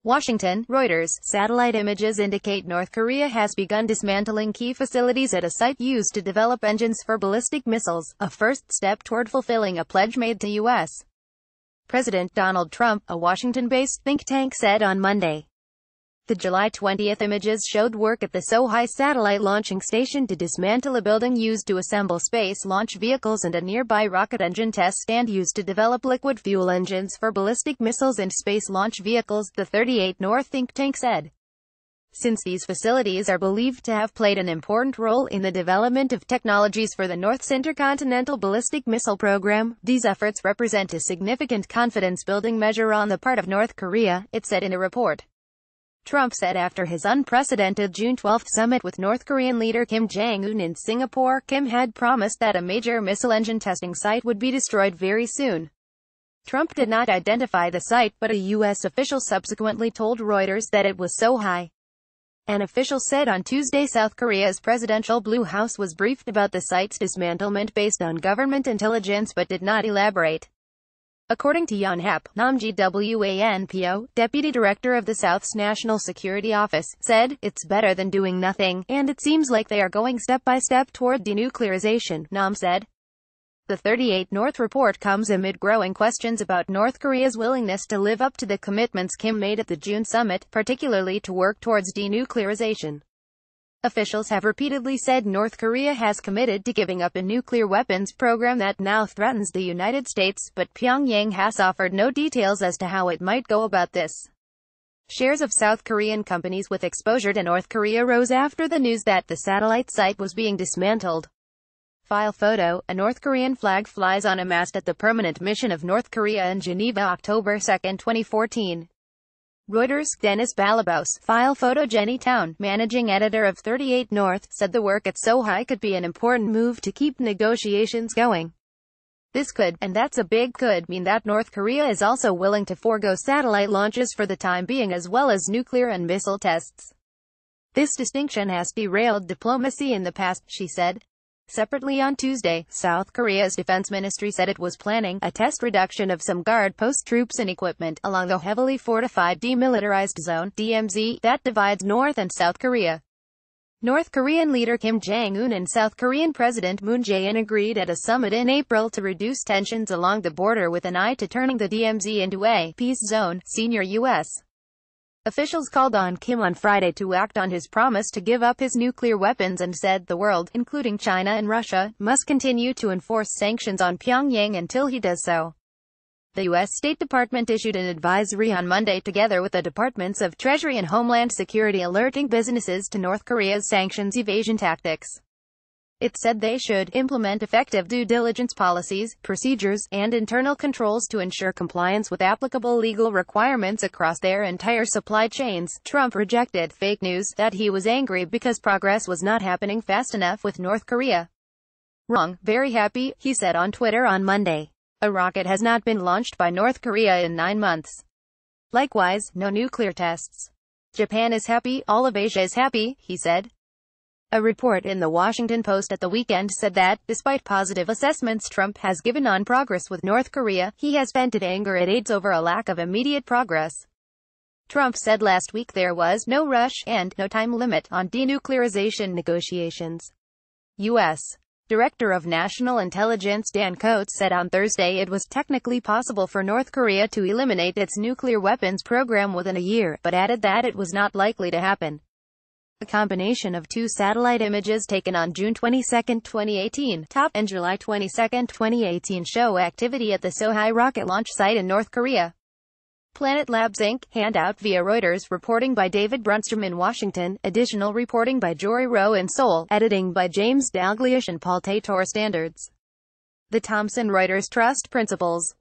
Washington, Reuters. Satellite images indicate North Korea has begun dismantling key facilities at a site used to develop engines for ballistic missiles, a first step toward fulfilling a pledge made to U.S. President Donald Trump, a Washington-based think tank said on Monday. The July 20 images showed work at the Sohae satellite launching station to dismantle a building used to assemble space launch vehicles and a nearby rocket engine test stand used to develop liquid fuel engines for ballistic missiles and space launch vehicles, the 38 North think tank said. Since these facilities are believed to have played an important role in the development of technologies for the North's intercontinental ballistic missile program, these efforts represent a significant confidence-building measure on the part of North Korea, it said in a report. Trump said after his unprecedented June 12 summit with North Korean leader Kim Jong-un in Singapore, Kim had promised that a major missile engine testing site would be destroyed very soon. Trump did not identify the site, but a U.S. official subsequently told Reuters that it was Sohae. An official said on Tuesday South Korea's presidential Blue House was briefed about the site's dismantlement based on government intelligence but did not elaborate. According to Yonhap, Namji-Wanpo, deputy director of the South's National Security Office, said, "It's better than doing nothing, and it seems like they are going step by step toward denuclearization," Nam said. The 38 North report comes amid growing questions about North Korea's willingness to live up to the commitments Kim made at the June summit, particularly to work towards denuclearization. Officials have repeatedly said North Korea has committed to giving up a nuclear weapons program that now threatens the United States, but Pyongyang has offered no details as to how it might go about this. Shares of South Korean companies with exposure to North Korea rose after the news that the satellite site was being dismantled. File photo: a North Korean flag flies on a mast at the permanent mission of North Korea in Geneva, October 2, 2014. Reuters. Dennis Balabos. File photo: Jenny Town, managing editor of 38 North, said the work at Sohae could be an important move to keep negotiations going. This could, and that's a big could, mean that North Korea is also willing to forego satellite launches for the time being as well as nuclear and missile tests. This distinction has derailed diplomacy in the past, she said. Separately on Tuesday, South Korea's defense ministry said it was planning a test reduction of some guard post troops and equipment along the heavily fortified demilitarized zone (DMZ) that divides North and South Korea. North Korean leader Kim Jong-un and South Korean President Moon Jae-in agreed at a summit in April to reduce tensions along the border with an eye to turning the DMZ into a peace zone, senior U.S. officials called on Kim on Friday to act on his promise to give up his nuclear weapons and said the world, including China and Russia, must continue to enforce sanctions on Pyongyang until he does so. The U.S. State Department issued an advisory on Monday together with the Departments of Treasury and Homeland Security alerting businesses to North Korea's sanctions evasion tactics. It said they should implement effective due diligence policies, procedures, and internal controls to ensure compliance with applicable legal requirements across their entire supply chains. Trump rejected fake news that he was angry because progress was not happening fast enough with North Korea. "Wrong, very happy," he said on Twitter on Monday. A rocket has not been launched by North Korea in 9 months. Likewise, no nuclear tests. "Japan is happy, all of Asia is happy," he said. A report in the Washington Post at the weekend said that, despite positive assessments Trump has given on progress with North Korea, he has vented anger at aides over a lack of immediate progress. Trump said last week there was no rush and no time limit on denuclearization negotiations. U.S. Director of National Intelligence Dan Coats said on Thursday it was technically possible for North Korea to eliminate its nuclear weapons program within a year, but added that it was not likely to happen. A combination of two satellite images taken on June 22, 2018, top, and July 22, 2018 show activity at the Sohae rocket launch site in North Korea. Planet Labs Inc. Handout via Reuters. Reporting by David Brunstrom in Washington. Additional reporting by Jory Rowe in Seoul. Editing by James Dalglish and Paul Tator. Standards. The Thomson Reuters Trust Principles.